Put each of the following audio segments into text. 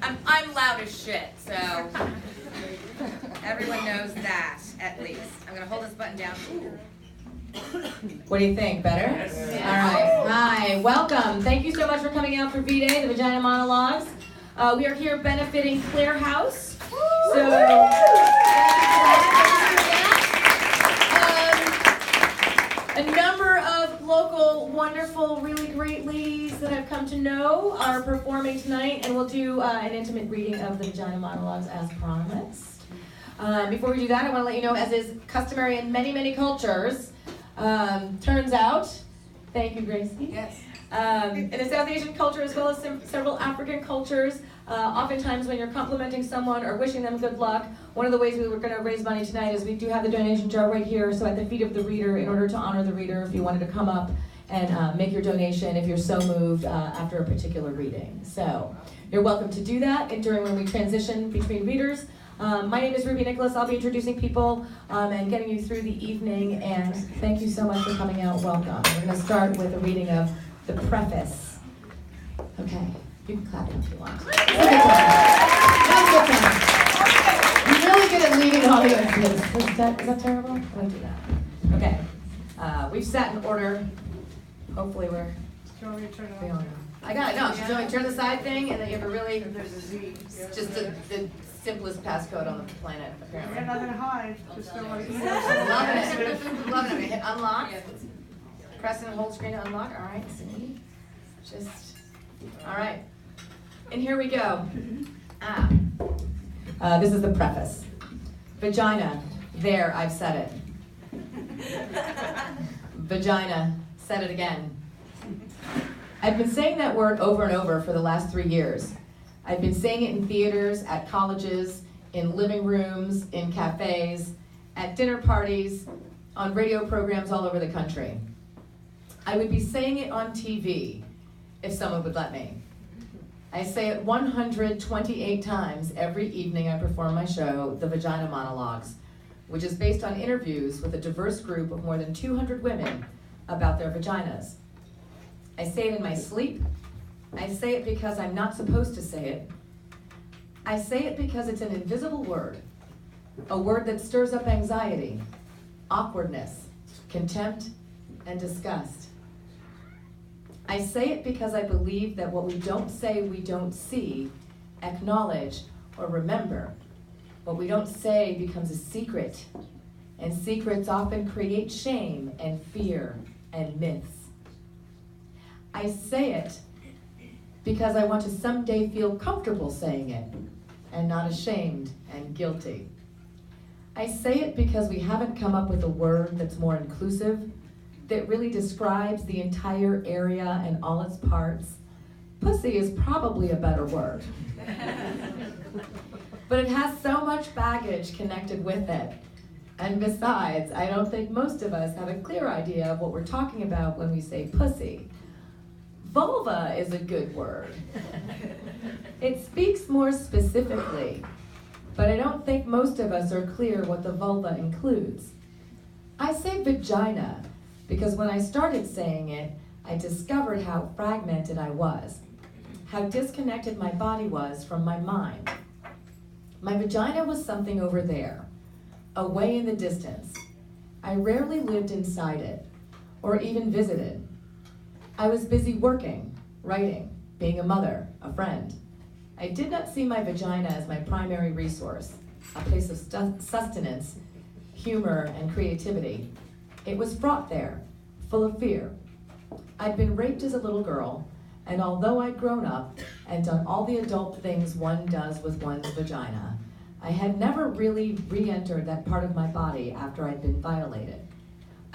I'm loud as shit, so everyone knows that, at least. I'm gonna hold this button down. Ooh. What do you think? Better? Yes. All right. Hi. Welcome. Thank you so much for coming out for V-Day, the Vagina Monologues. We are here benefiting Claire House. So, a number of local, wonderful, really great ladies that I've come to know are performing tonight, and we'll do an intimate reading of the Vagina Monologues as promised. Before we do that, I want to let you know, as is customary in many, many cultures, turns out, thank you, Gracie. Yes. In the South Asian culture, as well as several African cultures, oftentimes when you're complimenting someone or wishing them good luck, one of the ways we were going to raise money tonight is we do have the donation jar right here, so at the feet of the reader, in order to honor the reader, if you wanted to come up and make your donation if you're so moved after a particular reading. So you're welcome to do that during when we transition between readers. My name is Ruby Nicholas. I'll be introducing people and getting you through the evening, and thank you so much for coming out. Welcome. We're going to start with a reading of the preface. Okay, you can clap if you want. It's a good time. It's a good time. You're really good at leading audiences. Is that terrible? I won't do that. Okay, we've sat in order. Hopefully we're... Do you want me to turn it We on? don't know. I got it. No, she's doing turn the side thing, and then you have a really... There's a Z. It's just the simplest passcode on the planet, apparently. You're not gonna hide. Just don't want to eat Loving it. Loving it. Hit unlock. Press and hold screen to unlock. All right, see? Just, all right. And here we go. This is the preface. Vagina. There, I've said it. Vagina. Said it again. I've been saying that word over and over for the last 3 years. I've been saying it in theaters, at colleges, in living rooms, in cafes, at dinner parties, on radio programs all over the country. I would be saying it on TV if someone would let me. I say it 128 times every evening I perform my show, The Vagina Monologues, which is based on interviews with a diverse group of more than 200 women about their vaginas. I say it in my sleep. I say it because I'm not supposed to say it. I say it because it's an invisible word, a word that stirs up anxiety, awkwardness, contempt, and disgust. I say it because I believe that what we don't say we don't see, acknowledge, or remember. What we don't say becomes a secret, and secrets often create shame and fear and myths. I say it because I want to someday feel comfortable saying it and not ashamed and guilty. I say it because we haven't come up with a word that's more inclusive, that really describes the entire area and all its parts. Pussy is probably a better word. But it has so much baggage connected with it. And besides, I don't think most of us have a clear idea of what we're talking about when we say pussy. Vulva is a good word. It speaks more specifically, but I don't think most of us are clear what the vulva includes. I say vagina because when I started saying it, I discovered how fragmented I was, how disconnected my body was from my mind. My vagina was something over there, away in the distance. I rarely lived inside it, or even visited. I was busy working, writing, being a mother, a friend. I did not see my vagina as my primary resource, a place of sustenance, humor, and creativity. It was fraught there, full of fear. I'd been raped as a little girl, and although I'd grown up and done all the adult things one does with one's vagina, I had never really re-entered that part of my body after I'd been violated.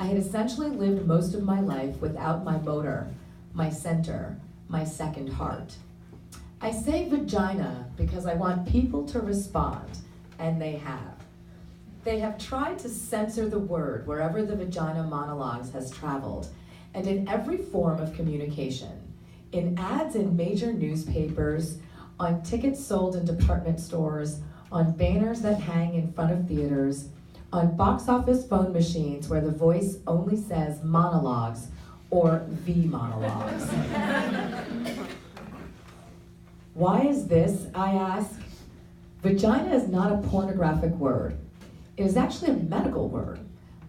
I had essentially lived most of my life without my motor, my center, my second heart. I say vagina because I want people to respond, and they have. They have tried to censor the word wherever the Vagina Monologues has traveled, and in every form of communication, in ads in major newspapers, on tickets sold in department stores, on banners that hang in front of theaters, on box office phone machines where the voice only says monologues or the monologues. Why is this, I ask? Vagina is not a pornographic word. It is actually a medical word,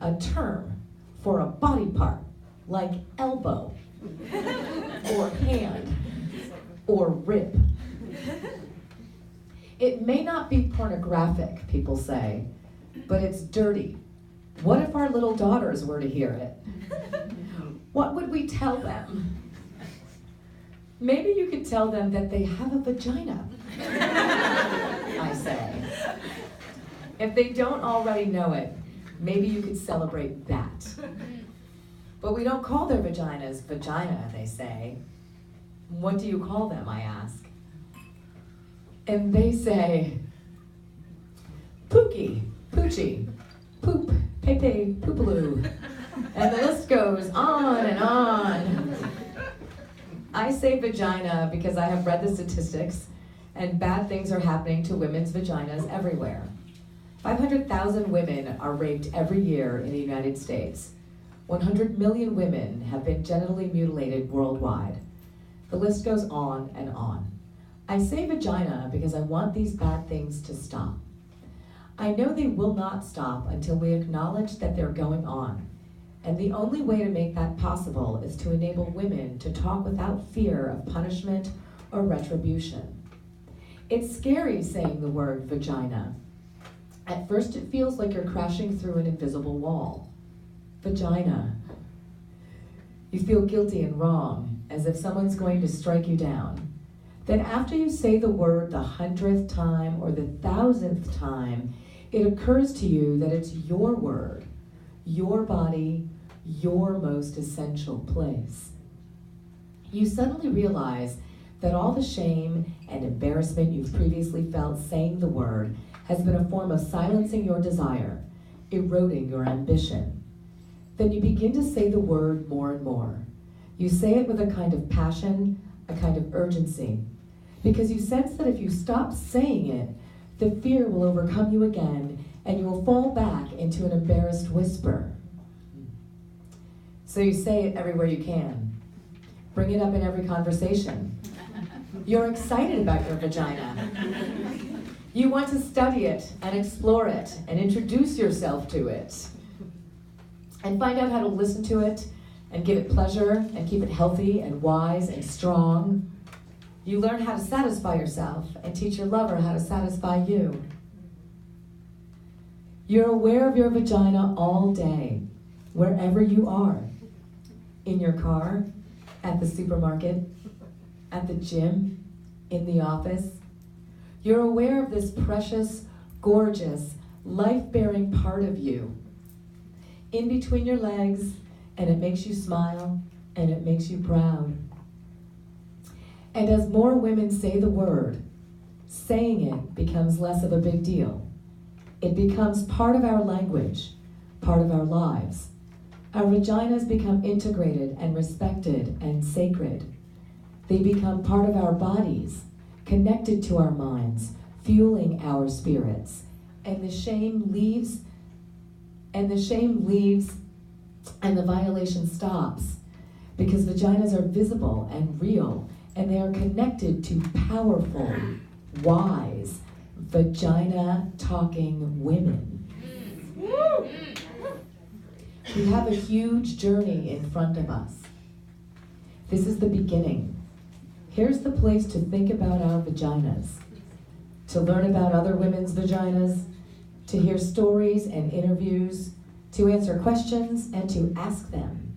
a term for a body part, like elbow, or hand, or rib. It may not be pornographic, people say, but it's dirty. What if our little daughters were to hear it? What would we tell them? Maybe you could tell them that they have a vagina, I say. If they don't already know it, maybe you could celebrate that. But we don't call their vaginas vagina, they say. What do you call them, I ask. And they say, pookie, poochie, poop, pepe, poopaloo. And the list goes on and on. I say vagina because I have read the statistics, and bad things are happening to women's vaginas everywhere. 500,000 women are raped every year in the United States. 100 million women have been genitally mutilated worldwide. The list goes on and on. I say vagina because I want these bad things to stop. I know they will not stop until we acknowledge that they're going on. And the only way to make that possible is to enable women to talk without fear of punishment or retribution. It's scary saying the word vagina. At first it feels like you're crashing through an invisible wall. Vagina. You feel guilty and wrong, as if someone's going to strike you down. Then after you say the word the 100th time or the 1,000th time, it occurs to you that it's your word, your body, your most essential place. You suddenly realize that all the shame and embarrassment you've previously felt saying the word has been a form of silencing your desire, eroding your ambition. Then you begin to say the word more and more. You say it with a kind of passion, a kind of urgency, because you sense that if you stop saying it, the fear will overcome you again and you will fall back into an embarrassed whisper. So you say it everywhere you can. Bring it up in every conversation. You're excited about your vagina. You want to study it and explore it and introduce yourself to it. And find out how to listen to it and give it pleasure and keep it healthy and wise and strong. You learn how to satisfy yourself and teach your lover how to satisfy you. You're aware of your vagina all day, wherever you are. In your car, at the supermarket, at the gym, in the office. You're aware of this precious, gorgeous, life-bearing part of you. In between your legs, and it makes you smile, and it makes you proud. And as more women say the word, saying it becomes less of a big deal. It becomes part of our language, part of our lives. Our vaginas become integrated and respected and sacred. They become part of our bodies, connected to our minds, fueling our spirits. And the shame leaves, and the violation stops, because vaginas are visible and real, and they are connected to powerful, wise, vagina-talking women. We have a huge journey in front of us. This is the beginning. Here's the place to think about our vaginas, to learn about other women's vaginas, to hear stories and interviews, to answer questions and to ask them.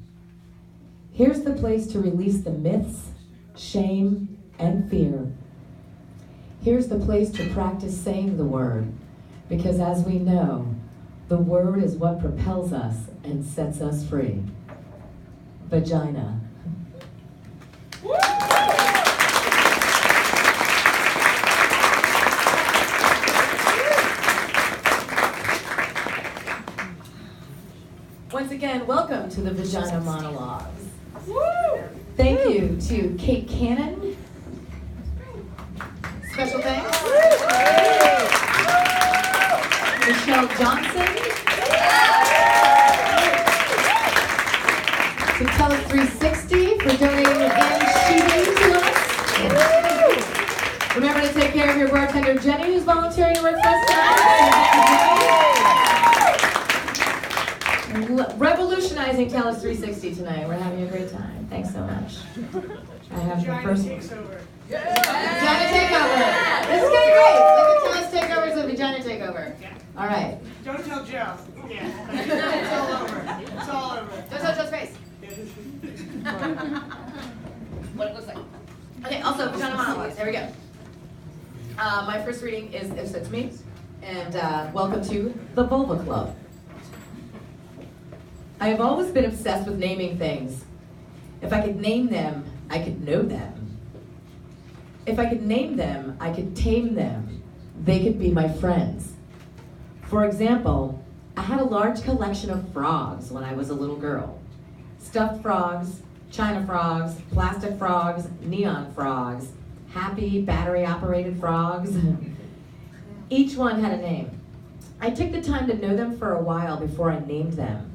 Here's the place to release the myths, shame, and fear. Here's the place to practice saying the word, because as we know, the word is what propels us and sets us free. Vagina. Once again, welcome to the Vagina Monologues. Thank you to Kate Cannon. Special thanks. Michelle Johnson. To Tele 360 for donating and Sibin to us. to take care of your bartender, Jenny, who's volunteering to work for us tonight. Revolutionizing Talis 360 tonight. We're having a great time. Thanks so much. I have the Vagina first takes over. Vagina takeover. This is gonna be great. Like the Talis takeover is a vagina takeover. All right. Don't tell Joe. Yeah. It's all over. It's all over. Don't touch Joe's face. What it looks like. Okay, also, Vagina Monologues. There we go. My first reading is If It's Me, and welcome to the Vulva Club. I have always been obsessed with naming things. If I could name them, I could know them. If I could name them, I could tame them. They could be my friends. For example, I had a large collection of frogs when I was a little girl. Stuffed frogs, China frogs, plastic frogs, neon frogs, happy battery-operated frogs. Each one had a name. I took the time to know them for a while before I named them.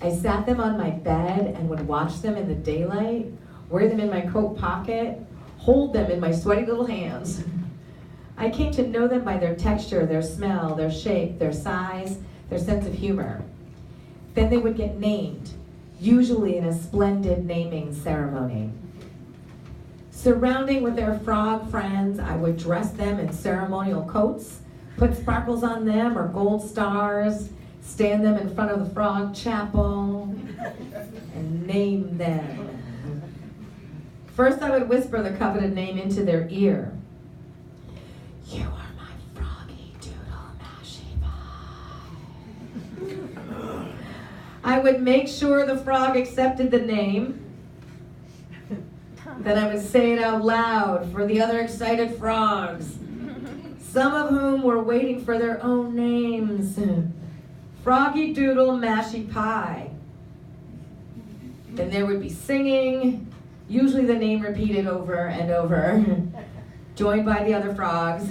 I sat them on my bed and would watch them in the daylight, wear them in my coat pocket, hold them in my sweaty little hands. I came to know them by their texture, their smell, their shape, their size, their sense of humor. Then they would get named, usually in a splendid naming ceremony. Surrounding with their frog friends, I would dress them in ceremonial coats, put sparkles on them or gold stars, stand them in front of the frog chapel, and name them. First, I would whisper the coveted name into their ear. You are my froggy doodle mashy pie. I would make sure the frog accepted the name. Then I would say it out loud for the other excited frogs, some of whom were waiting for their own names. Froggy Doodle Mashy Pie. Then there would be singing, usually the name repeated over and over, joined by the other frogs.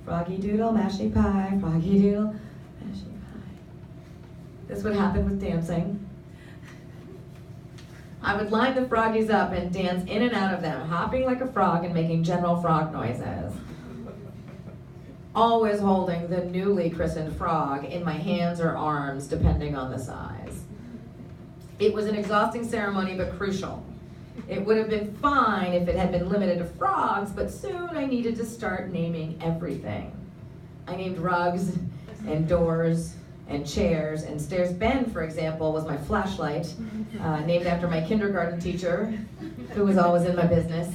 Froggy Doodle Mashy Pie, Froggy Doodle Mashy Pie. This would happen with dancing. I would line the froggies up and dance in and out of them, hopping like a frog and making general frog noises. Always holding the newly christened frog in my hands or arms, depending on the size. It was an exhausting ceremony, but crucial. It would have been fine if it had been limited to frogs, but soon I needed to start naming everything. I named rugs and doors and chairs and stairs. Ben, for example, was my flashlight, named after my kindergarten teacher, who was always in my business.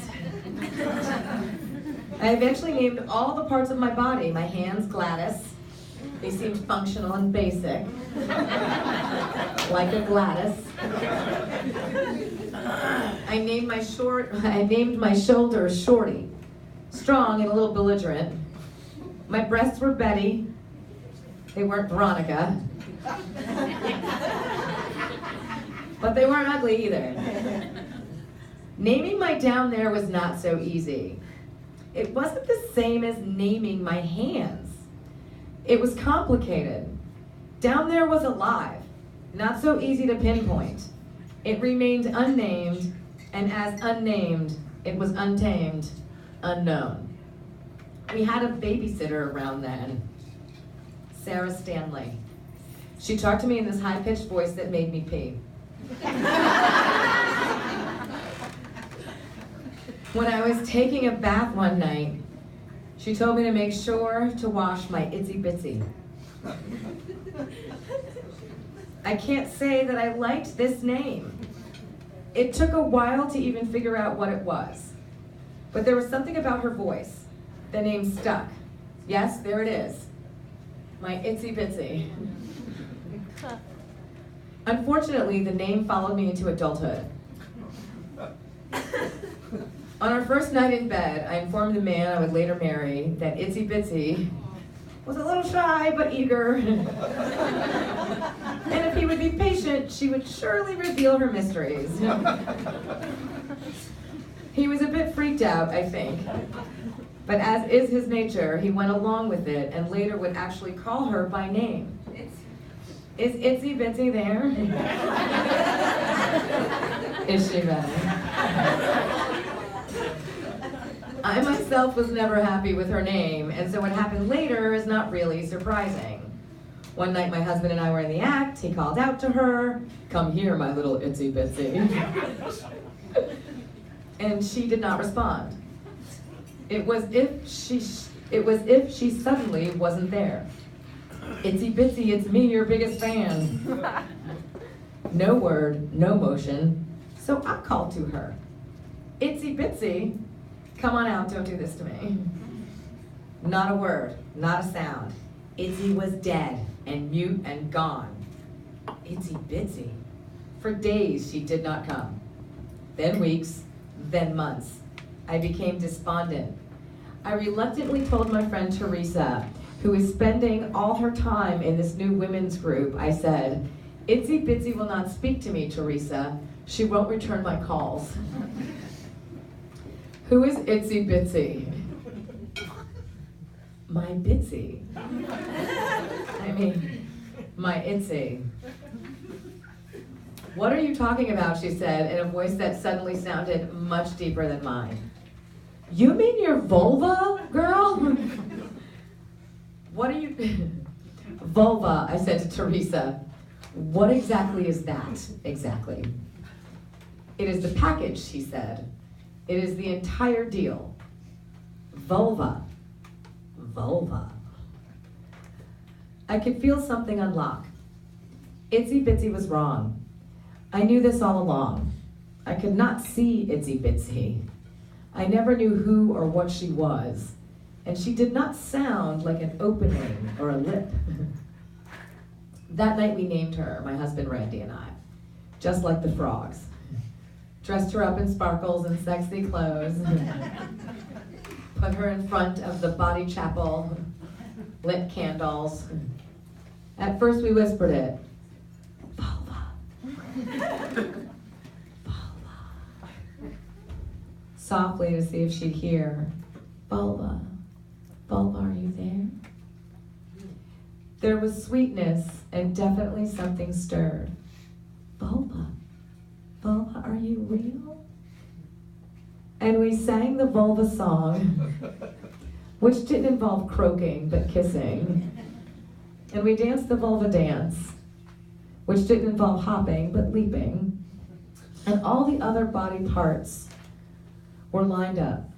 I eventually named all the parts of my body. My hands, Gladys. They seemed functional and basic, like a Gladys. I named my shoulders Shorty, strong and a little belligerent. My breasts were Betty. They weren't Veronica. But they weren't ugly either. Naming my down there was not so easy. It wasn't the same as naming my hands. It was complicated. Down there was alive, not so easy to pinpoint. It remained unnamed, and as unnamed, it was untamed, unknown. We had a babysitter around then, Sarah Stanley. She talked to me in this high-pitched voice that made me pee. When I was taking a bath one night, she told me to make sure to wash my itsy bitsy. I can't say that I liked this name. It took a while to even figure out what it was. But there was something about her voice. The name stuck. Yes, there it is. My itsy bitsy. Unfortunately, the name followed me into adulthood. On our first night in bed, I informed the man I would later marry that Itsy Bitsy was a little shy but eager. And if he would be patient, she would surely reveal her mysteries. He was a bit freaked out, I think. But as is his nature, he went along with it and later would actually call her by name. Is Itsy Bitsy there? Is she ready? I myself was never happy with her name, and so what happened later is not really surprising. One night my husband and I were in the act, he called out to her, "Come here, my little itsy bitsy." And she did not respond. It was if she suddenly wasn't there. "Itsy bitsy, it's me, your biggest fan." No word, no motion, so I called to her. "Itsy bitsy, come on out, don't do this to me." Not a word, not a sound. Itsy was dead and mute and gone. Itsy bitsy. For days she did not come. Then weeks, then months. I became despondent. I reluctantly told my friend Teresa, who is spending all her time in this new women's group, I said, "Itsy bitsy will not speak to me, Teresa. She won't return my calls." Who is Itsy bitsy? My bitsy. I mean, my itsy. "What are you talking about?" she said in a voice that suddenly sounded much deeper than mine. "You mean your vulva, girl?" "What are you..." "Vulva," I said to Teresa. "What exactly is that, exactly?" "It is the package," she said. "It is the entire deal. Vulva. Vulva." I could feel something unlock. Itsy bitsy was wrong. I knew this all along. I could not see Itsy bitsy. I never knew who or what she was, and she did not sound like an opening or a lip. That night we named her, my husband Randy and I, just like the frogs. Dressed her up in sparkles and sexy clothes. Put her in front of the body chapel, lit candles. At first we whispered it. Vulva. Vulva. Softly to see if she'd hear. Vulva. Vulva, are you there? There was sweetness and definitely something stirred. Vulva. Vulva, are you real? And we sang the vulva song, which didn't involve croaking, but kissing. And we danced the vulva dance, which didn't involve hopping, but leaping. And all the other body parts were lined up.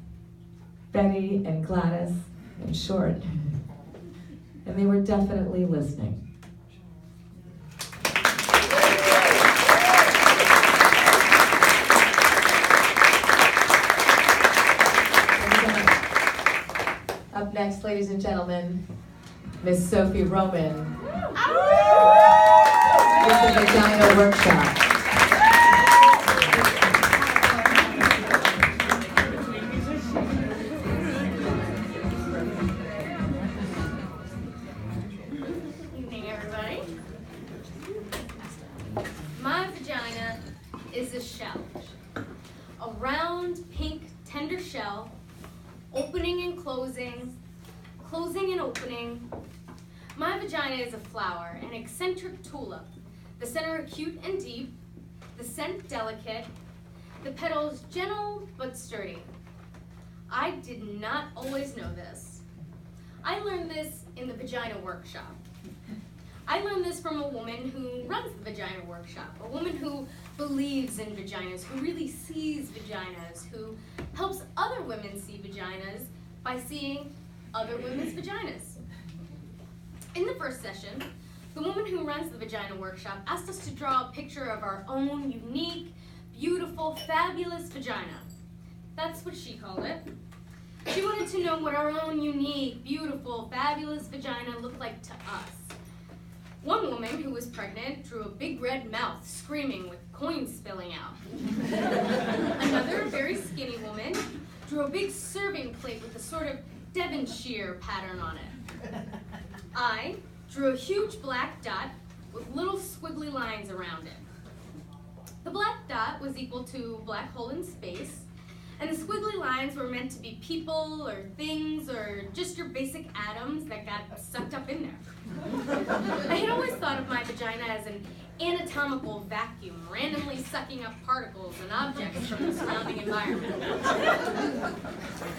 Betty and Gladys and Short. And they were definitely listening. Up next, ladies and gentlemen, Miss Sophie Roman with the Vagina Workshop. Evening, everybody. My vagina is a shell, a round, pink, tender shell, opening and closing, closing and opening. My vagina is a flower, an eccentric tulip, the center acute and deep, the scent delicate, the petals gentle but sturdy. I did not always know this. I learned this in the Vagina Workshop. I learned this from a woman who runs the Vagina Workshop, a woman who believes in vaginas, who really sees vaginas, who helps other women see vaginas by seeing other women's vaginas. In the first session, the woman who runs the Vagina Workshop asked us to draw a picture of our own unique, beautiful, fabulous vagina. That's what she called it. She wanted to know what our own unique, beautiful, fabulous vagina looked like to us. One woman who was pregnant drew a big red mouth screaming with coins spilling out. Another, very skinny woman, drew a big serving plate with a sort of Devonshire pattern on it. I drew a huge black dot with little squiggly lines around it. The black dot was equal to a black hole in space, and the squiggly lines were meant to be people or things or just your basic atoms that got sucked up in there. I had always thought of my vagina as an anatomical vacuum randomly sucking up particles and objects from the surrounding environment.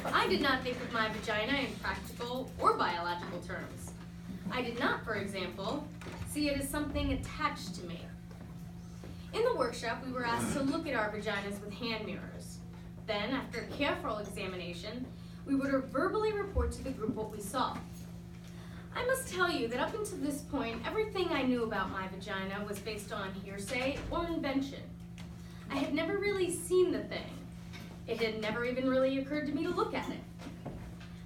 I did not think of my vagina in practical or biological terms. I did not, for example, see it as something attached to me. In the workshop, we were asked to look at our vaginas with hand mirrors. Then, after careful examination, we would verbally report to the group what we saw. I must tell you that up until this point, everything I knew about my vagina was based on hearsay or invention. I had never really seen the thing. It had never even really occurred to me to look at it.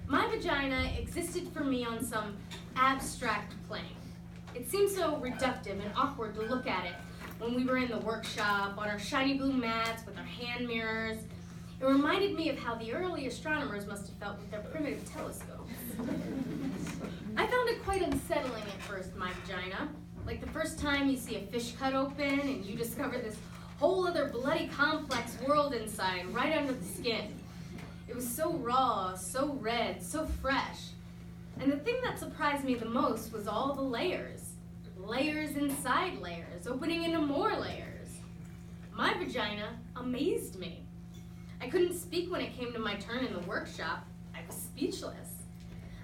My vagina existed for me on some abstract plane. It seemed so reductive and awkward to look at it when we were in the workshop, on our shiny blue mats with our hand mirrors. It reminded me of how the early astronomers must have felt with their primitive telescopes. I found it quite unsettling at first, my vagina. Like the first time you see a fish cut open and you discover this whole other bloody complex world inside, right under the skin. It was so raw, so red, so fresh. And the thing that surprised me the most was all the layers. Layers inside layers, opening into more layers. My vagina amazed me. I couldn't speak when it came to my turn in the workshop. I was speechless.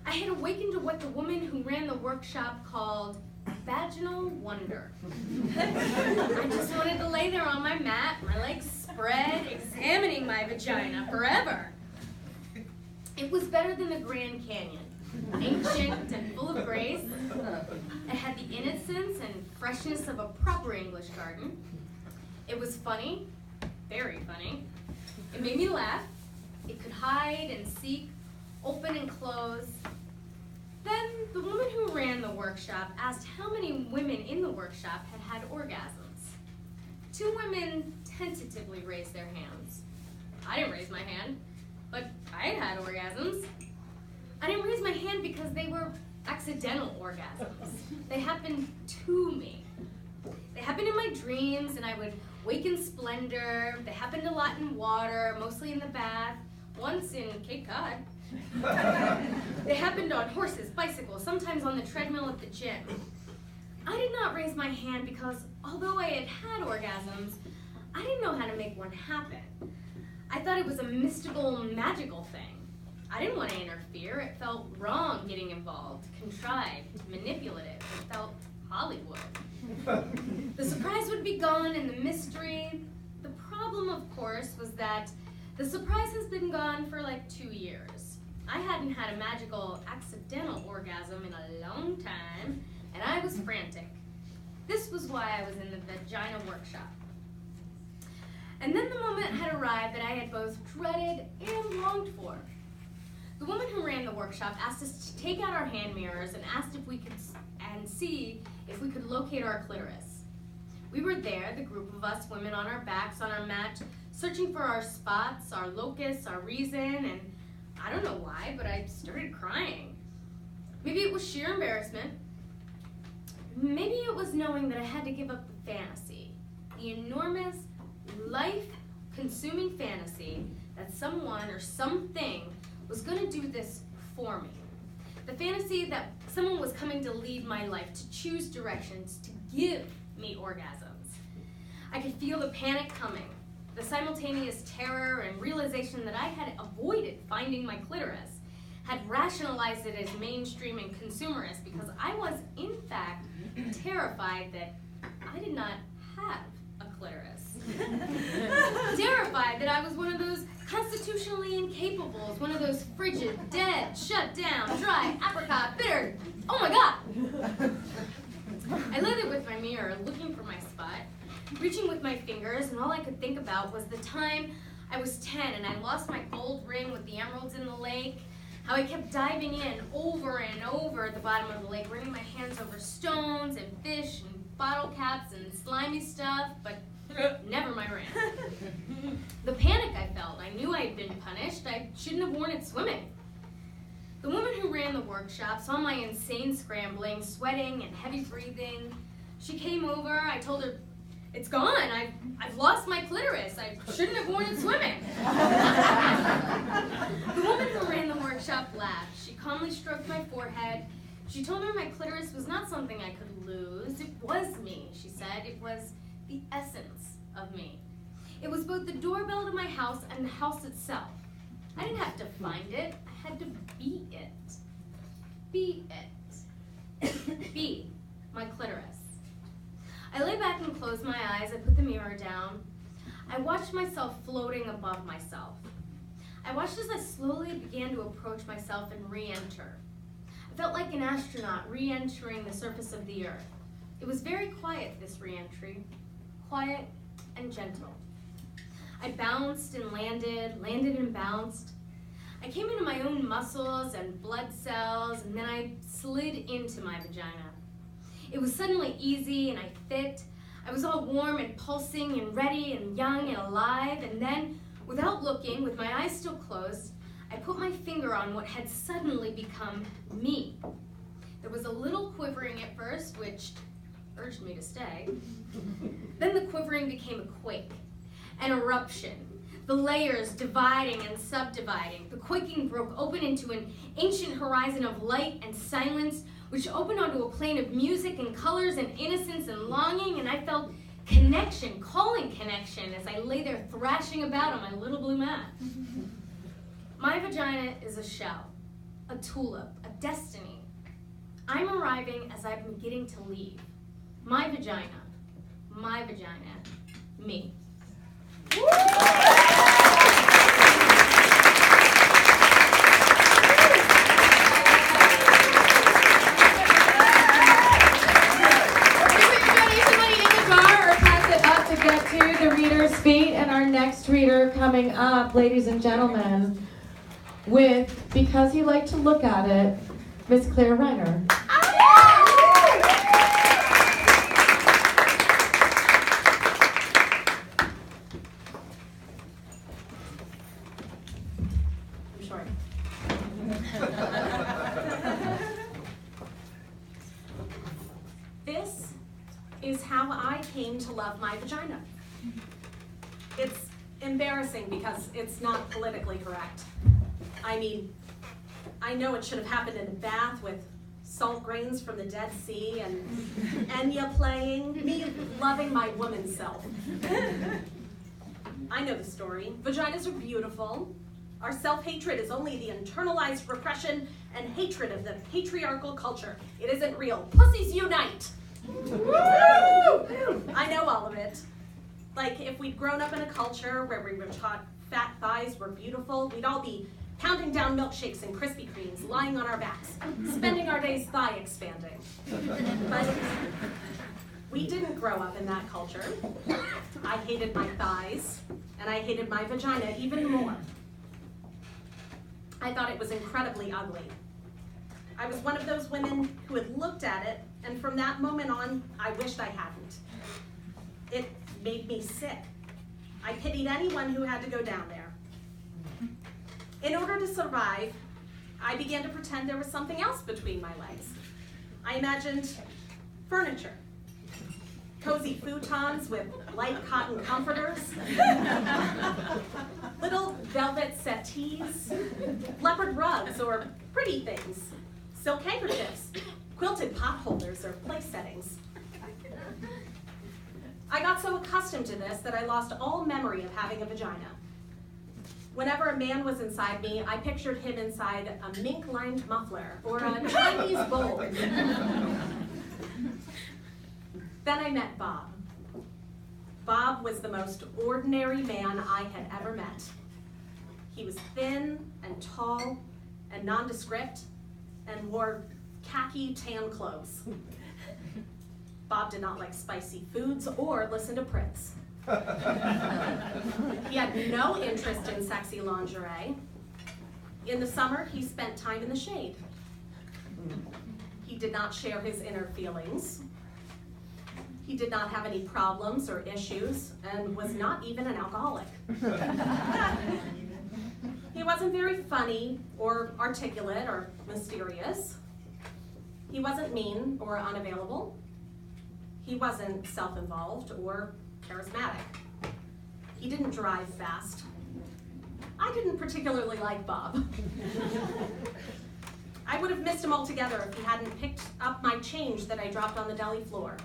I had awakened to what the woman who ran the workshop called vaginal wonder. I just wanted to lay there on my mat, my legs spread, examining my vagina forever. It was better than the Grand Canyon, ancient and full of grace. It had the innocence and freshness of a proper English garden. It was funny, very funny. It made me laugh. It could hide and seek, open and close. Then the woman who ran the workshop asked how many women in the workshop had orgasms. 2 women tentatively raised their hands. I didn't raise my hand, but I had orgasms. I didn't raise my hand because they were accidental orgasms. They happened to me. They happened in my dreams, and I would wake in splendor. They happened a lot in water, mostly in the bath, once in Cape Cod. They happened on horses, bicycles, sometimes on the treadmill at the gym. I did not raise my hand because although I had had orgasms, I didn't know how to make one happen. I thought it was a mystical, magical thing. I didn't want to interfere. It felt wrong getting involved, contrived, manipulative. It felt Hollywood. The surprise would be gone and the mystery. The problem, of course, was that the surprise has been gone for like 2 years. I hadn't had a magical accidental orgasm in a long time, and I was frantic. This was why I was in the Vagina workshop. And then the moment had arrived that I had both dreaded and longed for. The woman who ran the workshop asked us to take out our hand mirrors and asked if we could see if we could locate our clitoris. We were there, the group of us women on our backs on our mat, searching for our spots, our locus, our reason, and I don't know why, but I started crying. Maybe it was sheer embarrassment. Maybe it was knowing that I had to give up the fantasy, the enormous, life-consuming fantasy that someone or something was going to do this for me. The fantasy that someone was coming to lead my life, to choose directions, to give me orgasms. I could feel the panic coming, the simultaneous terror and realization that I had avoided finding my clitoris, had rationalized it as mainstream and consumerist because I was, in fact, terrified that I did not have a clitoris. Terrified that I was one of those constitutionally incapables, one of those frigid, dead, shut down, dry, apricot, bitter. Oh my God! I lay there with my mirror, looking for my spot, reaching with my fingers, and all I could think about was the time I was 10 and I lost my gold ring with the emeralds in the lake, how I kept diving in over and over at the bottom of the lake, running my hands over stones and fish and bottle caps and slimy stuff, but never my ring. The panic I felt, I knew I had been punished. I shouldn't have worn it swimming. The woman who ran the workshop saw my insane scrambling, sweating, and heavy breathing. She came over. I told her, "It's gone. I've lost my clitoris. I shouldn't have worn it swimming." The woman who ran the workshop laughed. She calmly stroked my forehead, She told me my clitoris was not something I could lose. It was me, she said. It was the essence of me. It was both the doorbell to my house and the house itself. I didn't have to find it. I had to be it. Be it. Be my clitoris. I lay back and closed my eyes. I put the mirror down. I watched myself floating above myself. I watched as I slowly began to approach myself and re-enter. I felt like an astronaut re-entering the surface of the earth. It was very quiet, this re-entry. Quiet and gentle. I bounced and landed and bounced. I came into my own muscles and blood cells, and then I slid into my vagina. It was suddenly easy and I fit. I was all warm and pulsing and ready and young and alive, and then, without looking, with my eyes still closed, I put my finger on what had suddenly become me. There was a little quivering at first, which urged me to stay. Then the quivering became a quake, an eruption, the layers dividing and subdividing. The quaking broke open into an ancient horizon of light and silence, which opened onto a plane of music and colors and innocence and longing, and I felt connection, calling connection, as I lay there thrashing about on my little blue mat. My vagina is a shell, a tulip, a destiny. I'm arriving as I'm beginning to leave. My vagina, me. Feet, and our next reader coming up, ladies and gentlemen, with Because You Like to Look at It, Miss Claire Reiner. I'm short. This is how I came to love my vagina. It's embarrassing because it's not politically correct. I mean, I know it should have happened in a bath with salt grains from the Dead Sea and Enya playing, me loving my woman self. I know the story. Vaginas are beautiful. Our self-hatred is only the internalized repression and hatred of the patriarchal culture. It isn't real. Pussies unite! I know all of it. Like, if we'd grown up in a culture where we were taught fat thighs were beautiful, we'd all be pounding down milkshakes and Krispy Kremes, lying on our backs, spending our days thigh expanding. But we didn't grow up in that culture. I hated my thighs, and I hated my vagina even more. I thought it was incredibly ugly. I was one of those women who had looked at it, and from that moment on, I wished I hadn't. It made me sick. I pitied anyone who had to go down there. In order to survive, I began to pretend there was something else between my legs. I imagined furniture, cozy futons with light cotton comforters, little velvet settees, leopard rugs or pretty things, silk handkerchiefs, quilted pot holders or place settings. I got so accustomed to this that I lost all memory of having a vagina. Whenever a man was inside me, I pictured him inside a mink-lined muffler or a Chinese bowl. Then I met Bob. Bob was the most ordinary man I had ever met. He was thin and tall and nondescript and wore khaki tan clothes. Bob did not like spicy foods or listen to Prince. He had no interest in sexy lingerie. In the summer, he spent time in the shade. He did not share his inner feelings. He did not have any problems or issues and was not even an alcoholic. He wasn't very funny or articulate or mysterious. He wasn't mean or unavailable. He wasn't self-involved or charismatic. He didn't drive fast. I didn't particularly like Bob. I would have missed him altogether if he hadn't picked up my change that I dropped on the deli floor.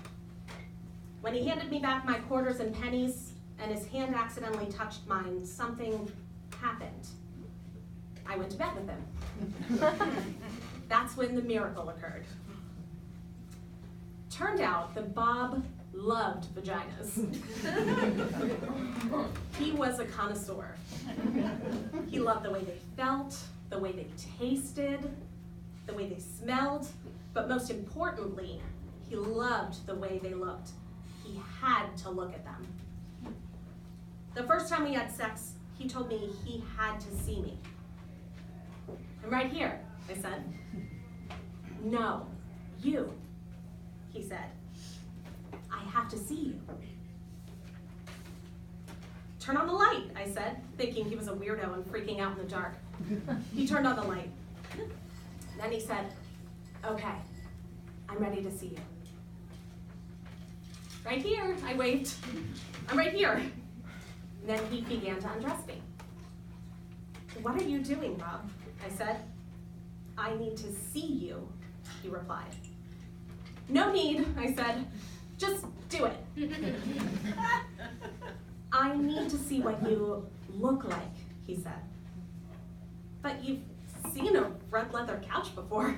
When he handed me back my quarters and pennies, and his hand accidentally touched mine, something happened. I went to bed with him. That's when the miracle occurred. Turned out that Bob loved vaginas. He was a connoisseur. He loved the way they felt, the way they tasted, the way they smelled, but most importantly, he loved the way they looked. He had to look at them. The first time we had sex, he told me he had to see me. I'm right here, I said. No, you, he said. I have to see you. Turn on the light, I said, thinking he was a weirdo and freaking out in the dark. He turned on the light. Then he said, okay, I'm ready to see you. Right here, I waved. I'm right here. Then he began to undress me. What are you doing, Bob? I said. I need to see you, he replied. No need, I said. Just do it. I need to see what you look like, he said. But you've seen a red leather couch before.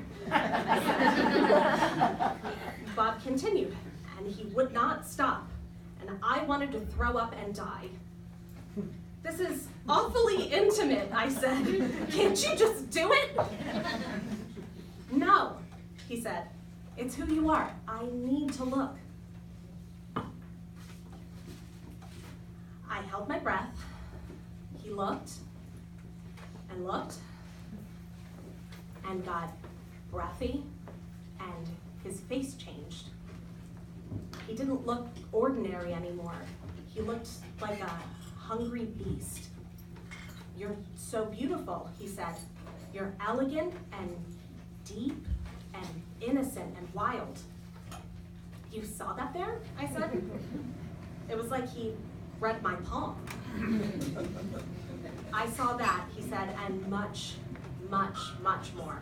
Bob continued, and he would not stop, and I wanted to throw up and die. This is awfully intimate, I said. Can't you just do it? No, he said. It's who you are. I need to look. I held my breath. He looked and looked and got breathy, and his face changed. He didn't look ordinary anymore. He looked like a hungry beast. You're so beautiful, he said. You're elegant and deep and innocent and wild. You saw that there? I said. It was like he read my palm. I saw that, he said, and much, much, much more.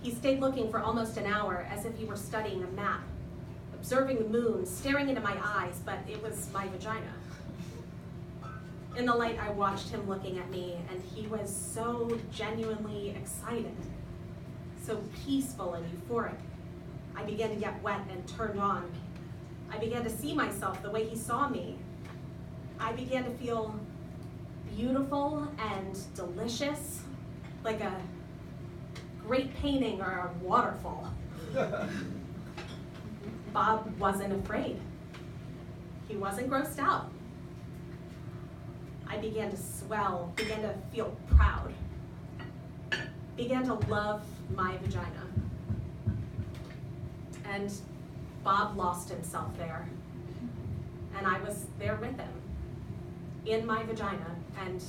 He stayed looking for almost an hour as if he were studying a map, observing the moon, staring into my eyes, but it was my vagina. In the light, I watched him looking at me, and he was so genuinely excited, so peaceful and euphoric. I began to get wet and turned on. I began to see myself the way he saw me. I began to feel beautiful and delicious, like a great painting or a waterfall. Bob wasn't afraid. He wasn't grossed out. I began to swell, began to feel proud, began to love my vagina. And Bob lost himself there. And I was there with him, in my vagina, and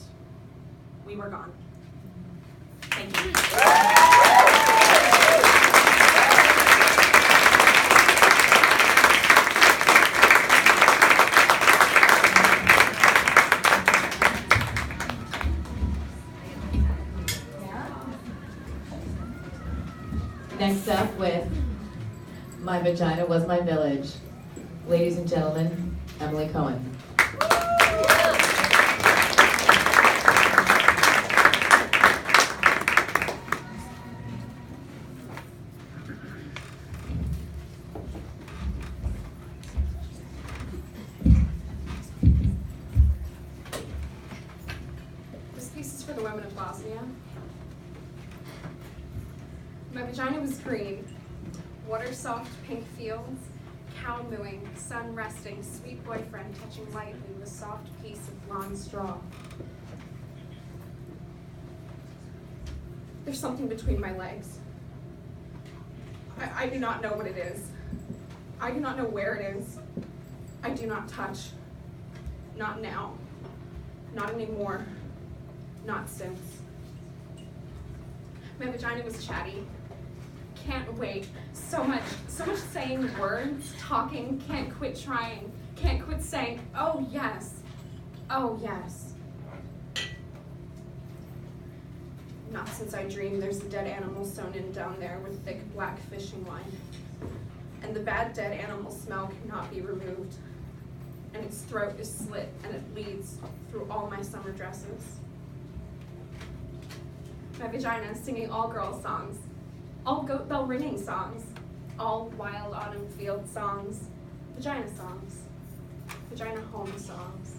we were gone. Thank you. Next up with My Vagina Was My Village. Ladies and gentlemen, Emily Cohen. This piece is for the women of Bosnia. My vagina was green, water-soft pink fields, cow mooing, sun resting, sweet boyfriend touching lightly with a soft piece of blonde straw. There's something between my legs. I do not know what it is. I do not know where it is. I do not touch. Not now. Not anymore. Not since. My vagina was chatty. Can't wait. So much saying words, talking, can't quit trying, can't quit saying, oh yes, oh yes. Not since I dreamed there's a dead animal sewn in down there with thick black fishing line. And the bad dead animal smell cannot be removed. And its throat is slit and it bleeds through all my summer dresses. My vagina is singing all girl songs, all goat bell ringing songs, all wild autumn field songs, vagina songs, vagina home songs.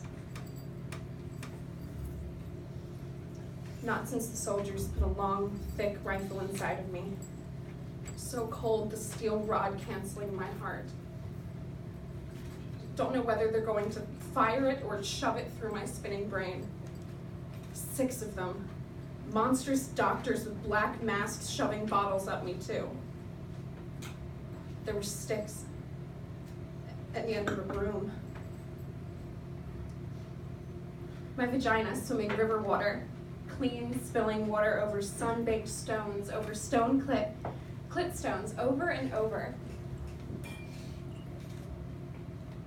Not since the soldiers put a long, thick rifle inside of me. So cold, the steel rod canceling my heart. Don't know whether they're going to fire it or shove it through my spinning brain. 6 of them. Monstrous doctors with black masks shoving bottles up me too. There were sticks at the end of a broom. My vagina swimming river water, clean spilling water over sun-baked stones, over stone clit stones, over and over.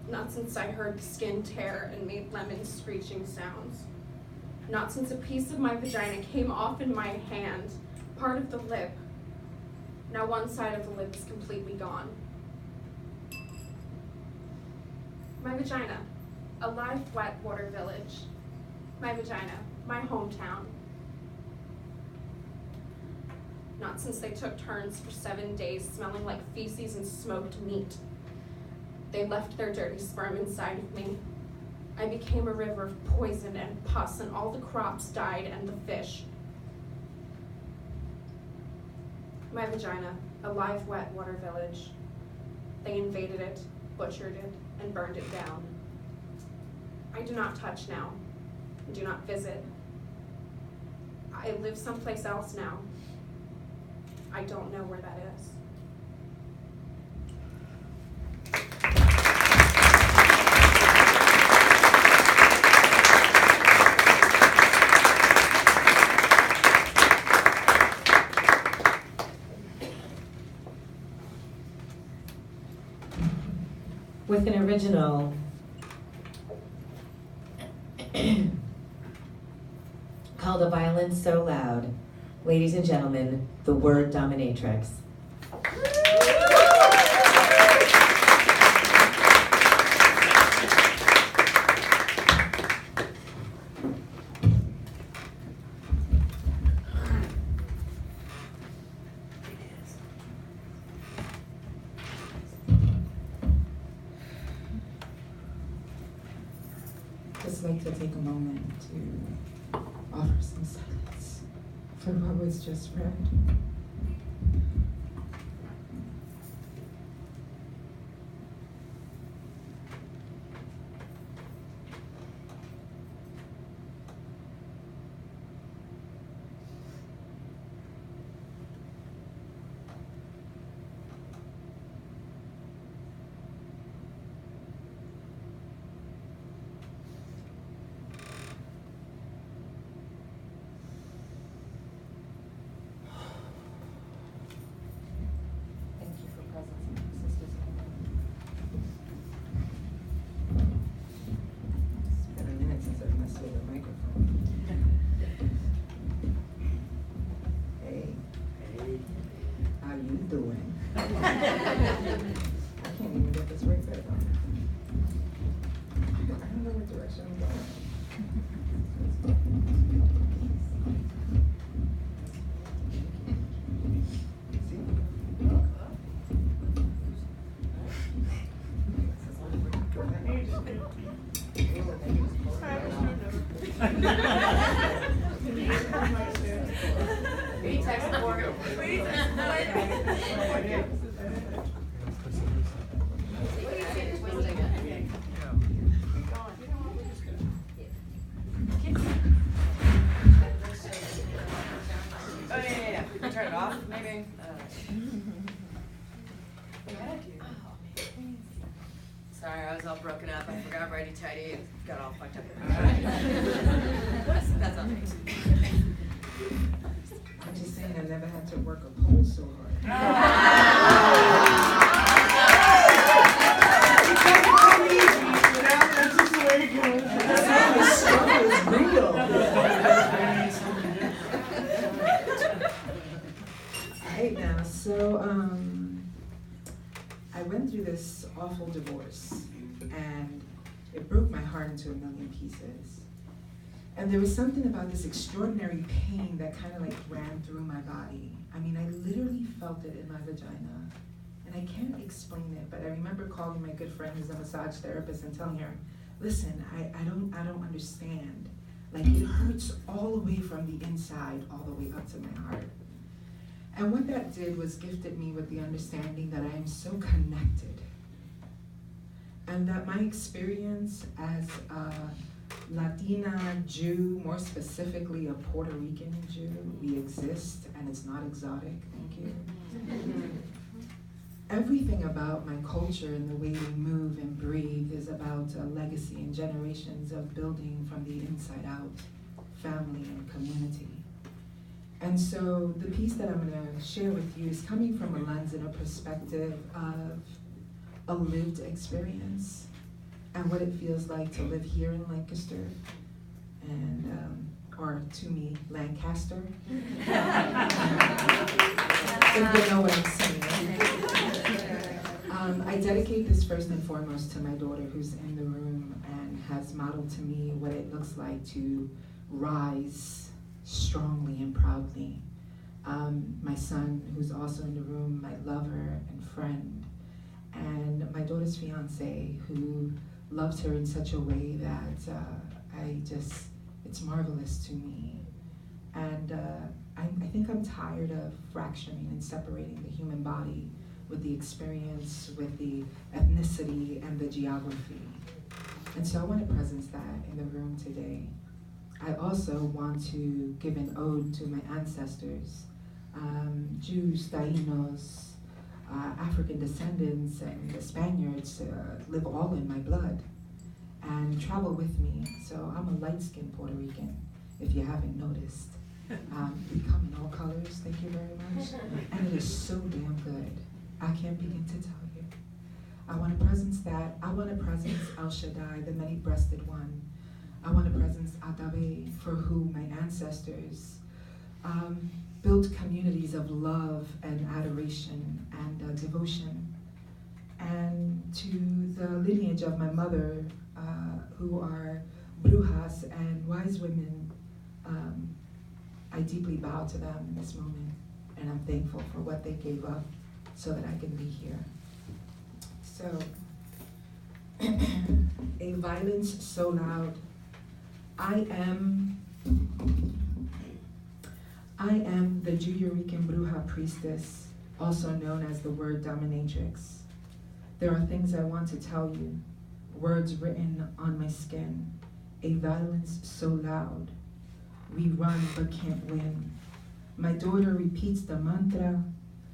Not since I heard the skin tear and made lemon screeching sounds. Not since a piece of my vagina came off in my hand, part of the lip. Now one side of the lip is completely gone. My vagina, a live wet water village. My vagina, my hometown. Not since they took turns for 7 days smelling like feces and smoked meat. They left their dirty sperm inside of me. I became a river of poison and pus, and all the crops died and the fish. My vagina, a live, wet water village. They invaded it, butchered it, and burned it down. I do not touch now. I do not visit. I live someplace else now. I don't know where that is. With an original called A Violence So Loud, ladies and gentlemen, the word dominatrix. Just like to take a moment to offer some silence for what was just read. Thank you for presence, sisters. It's been a minute since I've messed with a microphone. Hey. Hey. How you doing? I can't even get this right back on. I don't know what direction I'm going. Turn it off, maybe. Sorry, I was all broken up. I forgot righty tighty. Got all fucked up. That's on me. I'm just saying I never had to work a pole so hard. The struggle is real. right now, so I went through this awful divorce, and it broke my heart into a million pieces. And there was something about this extraordinary pain that kind of like ran through my body. I mean, I literally felt it in my vagina, and I can't explain it, but I remember calling my good friend who's a massage therapist and telling her, listen, I don't understand. Like, it hurts all the way from the inside, all the way up to my heart. And what that did was gifted me with the understanding that I am so connected. And that my experience as a Latina Jew, more specifically a Puerto Rican Jew, we exist and it's not exotic, thank you. Everything about my culture and the way we move and breathe is about a legacy and generations of building from the inside out, family and community. And so the piece that I'm gonna share with you is coming from a lens and a perspective of a lived experience and what it feels like to live here in Lancaster and, or to me, Lancaster. If you know what I'm saying. I dedicate this first and foremost to my daughter who's in the room and has modeled to me what it looks like to rise strongly and proudly. My son, who's also in the room, my lover and friend, and my daughter's fiance, who loves her in such a way that it's marvelous to me. And I think I'm tired of fracturing and separating the human body with the experience, with the ethnicity and the geography. And so I want to presence that in the room today. I also want to give an ode to my ancestors, Jews, Taínos, African descendants, and the Spaniards live all in my blood and travel with me. So I'm a light-skinned Puerto Rican, if you haven't noticed. We come in all colors, thank you very much. And it is so damn good. I can't begin to tell you. I want to presence that. I want to presence El Shaddai, the many-breasted one. I want to presence Atabe, for whom my ancestors built communities of love and adoration and devotion. And to the lineage of my mother, who are brujas and wise women, I deeply bow to them in this moment, and I'm thankful for what they gave up so that I can be here. So, a violence so loud. I am the Juyurican Bruja priestess, also known as the word dominatrix. There are things I want to tell you, words written on my skin, a violence so loud. We run but can't win. My daughter repeats the mantra,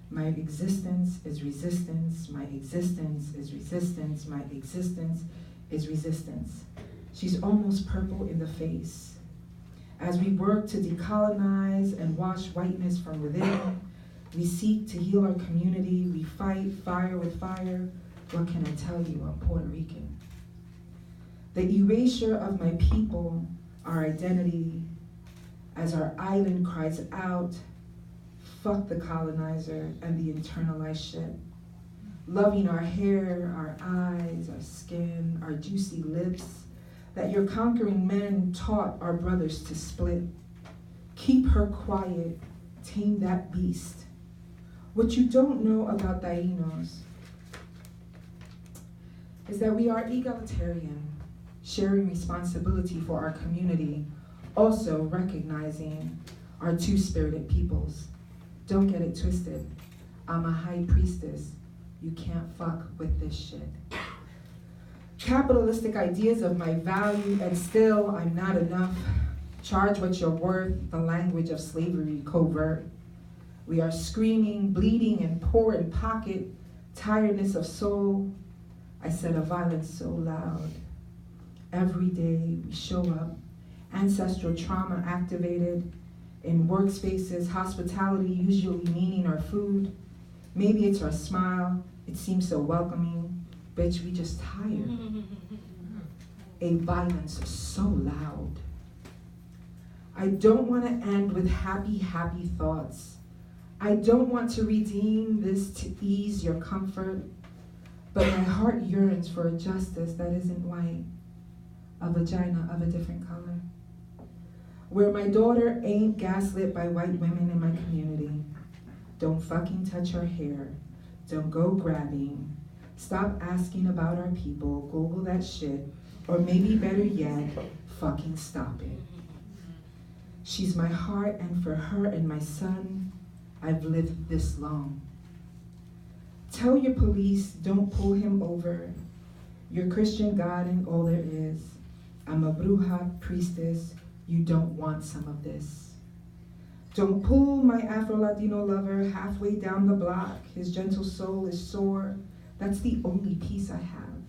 my existence is resistance, my existence is resistance, my existence is resistance. She's almost purple in the face. As we work to decolonize and wash whiteness from within, we seek to heal our community, we fight fire with fire. What can I tell you? I'm Puerto Rican. The erasure of my people, our identity, as our island cries out, fuck the colonizer and the internalized shit. Loving our hair, our eyes, our skin, our juicy lips, that your conquering men taught our brothers to split. Keep her quiet, tame that beast. What you don't know about Taínos is that we are egalitarian, sharing responsibility for our community, also recognizing our two-spirited peoples. Don't get it twisted. I'm a high priestess. You can't fuck with this shit. Capitalistic ideas of my value, and still I'm not enough. Charge what you're worth, the language of slavery covert. We are screaming, bleeding, and poor in pocket, tiredness of soul. I said a violence so loud. Every day we show up, ancestral trauma activated, in workspaces, hospitality usually meaning our food. Maybe it's our smile, it seems so welcoming. Bitch, we just tired. A violence so loud. I don't want to end with happy, happy thoughts. I don't want to redeem this to ease your comfort, but my heart yearns for a justice that isn't white, a vagina of a different color. Where my daughter ain't gaslit by white women in my community. Don't fucking touch her hair. Don't go grabbing. Stop asking about our people. Google that shit. Or maybe better yet, fucking stop it. She's my heart, and for her and my son, I've lived this long. Tell your police, don't pull him over. Your Christian God and all there is. I'm a bruja priestess. You don't want some of this. Don't pull my Afro-Latino lover halfway down the block. His gentle soul is sore. That's the only peace I have.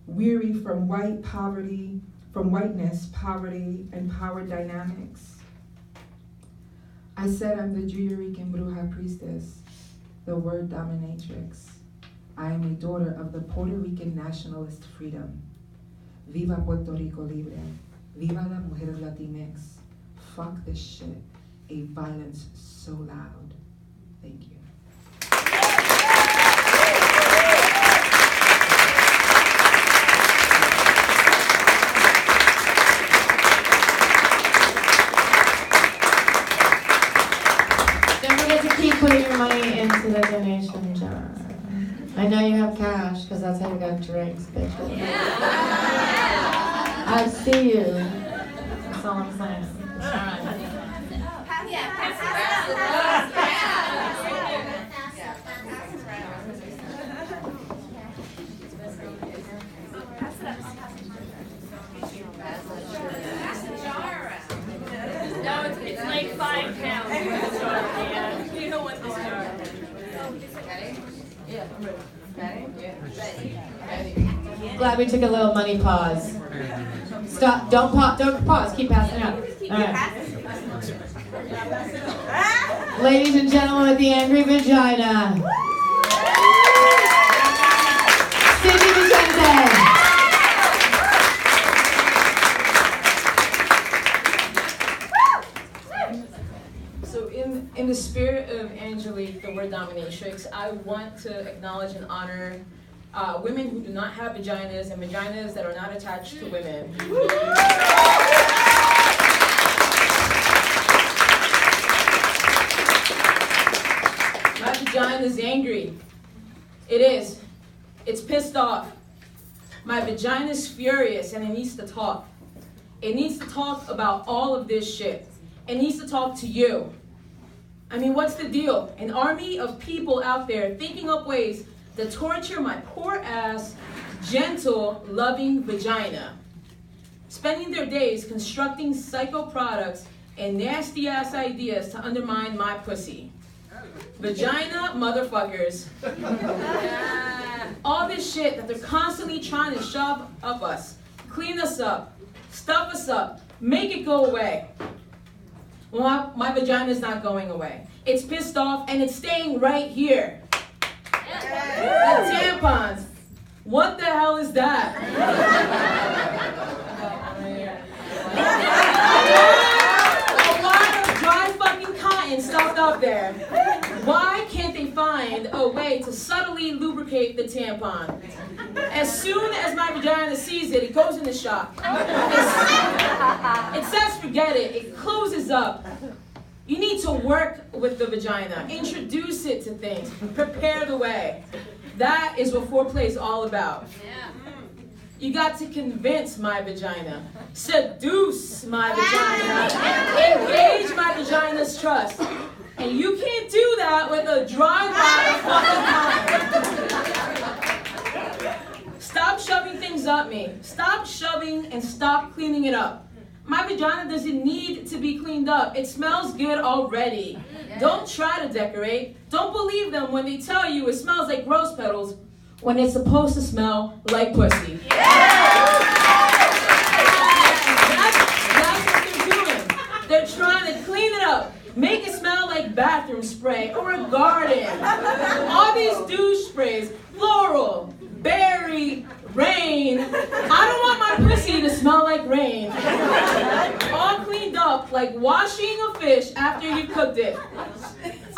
Weary from white poverty, from whiteness, poverty, and power dynamics. I said I'm the Puerto Rican bruja priestess, the word dominatrix. I am a daughter of the Puerto Rican nationalist freedom. Viva Puerto Rico Libre. Viva la Mujer Latinx. Fuck this shit. A violence so loud. Thank you. Don't forget to keep putting your money into the donation jar. I know you have cash, because that's how you got drinks, bitch. I see you. That's all I'm saying. All right. No, it's like 5 pounds. Yeah. You don't want this jar. Yeah, I'm ready. Ready? Yeah. Glad we took a little money pause. Stop. Don't pause. Keep passing out. All right. Ladies and gentlemen with the angry vagina. Sibin. So in the spirit of Angelique, the word dominatrix, I want to acknowledge and honor women who do not have vaginas and vaginas that are not attached to women. My vagina is angry. It is. It's pissed off. My vagina is furious and it needs to talk. It needs to talk about all of this shit. It needs to talk to you. I mean, what's the deal? An army of people out there thinking up ways to torture my poor ass, gentle, loving vagina. Spending their days constructing psycho products and nasty ass ideas to undermine my pussy. Vagina motherfuckers. All this shit that they're constantly trying to shove up us, clean us up, stuff us up, make it go away. Well, my vagina's not going away. It's pissed off and it's staying right here. The tampons. What the hell is that? A lot of dry fucking cotton stuffed up there. Why can't they find a way to subtly lubricate the tampon? As soon as my vagina sees it, it goes into shock. It says forget it. It closes up. You need to work with the vagina. Introduce it to things. Prepare the way. That is what foreplay is all about. You got to convince my vagina. Seduce my vagina. Engage my vagina's trust. And you can't do that with a dry wad of fucking cotton. Stop shoving things up me. Stop shoving and stop cleaning it up. My vagina doesn't need to be cleaned up. It smells good already. Don't try to decorate. Don't believe them when they tell you it smells like rose petals when it's supposed to smell like pussy. That's what they're doing. They're trying to clean it up. Make it smell like bathroom spray or a garden. All these douche sprays, floral, berry, rain. I don't want my pussy to smell like rain. All cleaned up like washing a fish after you cooked it.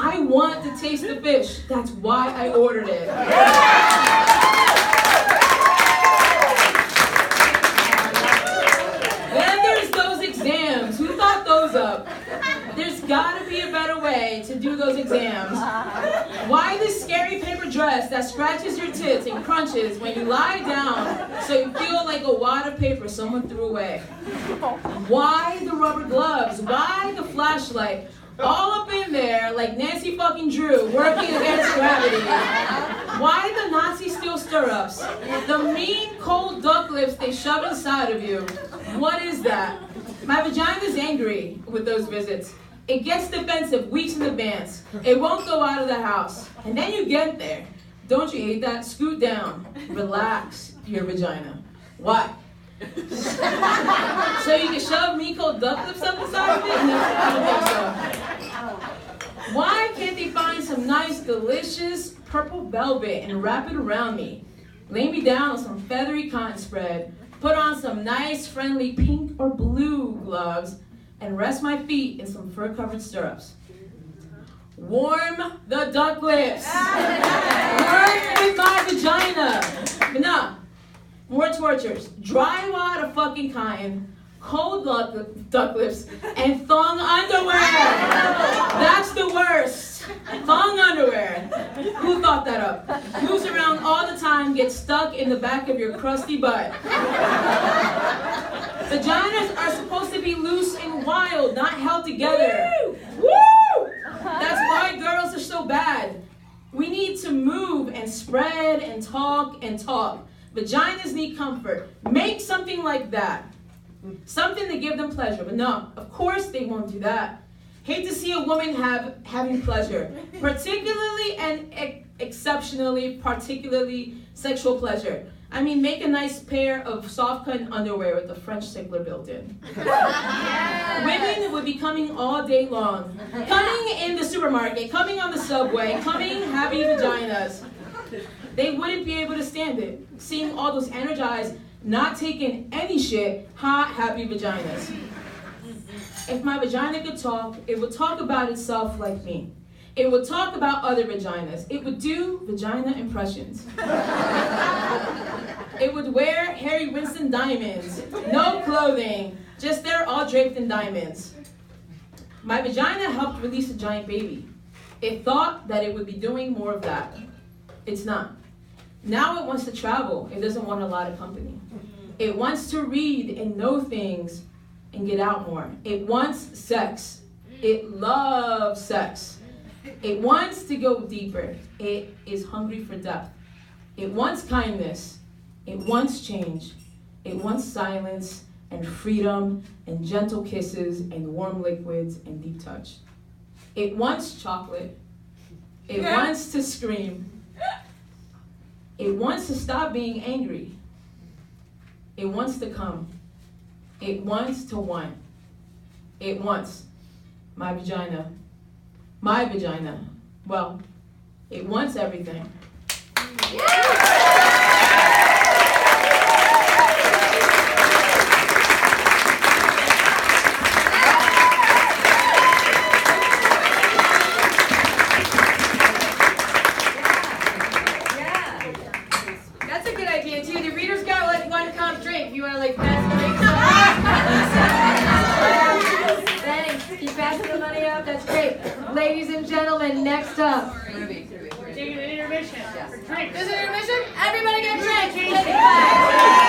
I want to taste the fish. That's why I ordered it. Then there's those exams. Who thought those up? There's gotta be a better way to do those exams. Why this scary paper dress that scratches your tits and crunches when you lie down so you feel like a wad of paper someone threw away? Why the rubber gloves? Why the flashlight? All up in there like Nancy fucking Drew working against gravity. Why the Nazi steel stirrups? The mean cold duck lips they shove inside of you. What is that? My vagina's angry with those visits. It gets defensive weeks in advance. It won't go out of the house. And then you get there. Don't you hate that? Scoot down. Relax your vagina. Why? So you can shove mean cold duck lips up inside of it? No, I don't think so. Why can't they find some nice, delicious purple velvet and wrap it around me? Lay me down on some feathery cotton spread, put on some nice, friendly pink or blue gloves, and rest my feet in some fur-covered stirrups. Warm the duck lips. Work with my vagina. But no, more tortures. Dry wad of fucking cotton, cold duck lips, and thong underwear. That's the worst. Thong underwear. Who thought that up? Moves around all the time, gets stuck in the back of your crusty butt. Vaginas are supposed to be loose and wild, not held together. Woo! That's why girls are so bad. We need to move and spread and talk and talk. Vaginas need comfort. Make something like that. Something to give them pleasure. But no, of course they won't do that. Hate to see a woman having pleasure. Particularly and exceptionally, particularly sexual pleasure. I mean, make a nice pair of soft-cut underwear with a French tickler built in. Women would be coming all day long. Coming in the supermarket, coming on the subway, coming having vaginas. They wouldn't be able to stand it. Seeing all those energized, not taking any shit, hot, happy vaginas. If my vagina could talk, it would talk about itself like me. It would talk about other vaginas. It would do vagina impressions. It would wear Harry Winston diamonds. No clothing. Just there all draped in diamonds. My vagina helped release a giant baby. It thought that it would be doing more of that. It's not. Now it wants to travel. It doesn't want a lot of company. It wants to read and know things and get out more. It wants sex. It loves sex. It wants to go deeper. It is hungry for depth. It wants kindness. It wants change. It wants silence and freedom and gentle kisses and warm liquids and deep touch. It wants chocolate. It wants to scream. It wants to stop being angry. It wants to come. It wants to want. It wants my vagina. My vagina. Well, it wants everything. That's a good idea too. The reader's got like one cup drink. You want to like pass the drink? Thanks. Keep passing the money up. That's great. Ladies and gentlemen, next up. We're taking an intermission. There's an intermission? Everybody get a drink.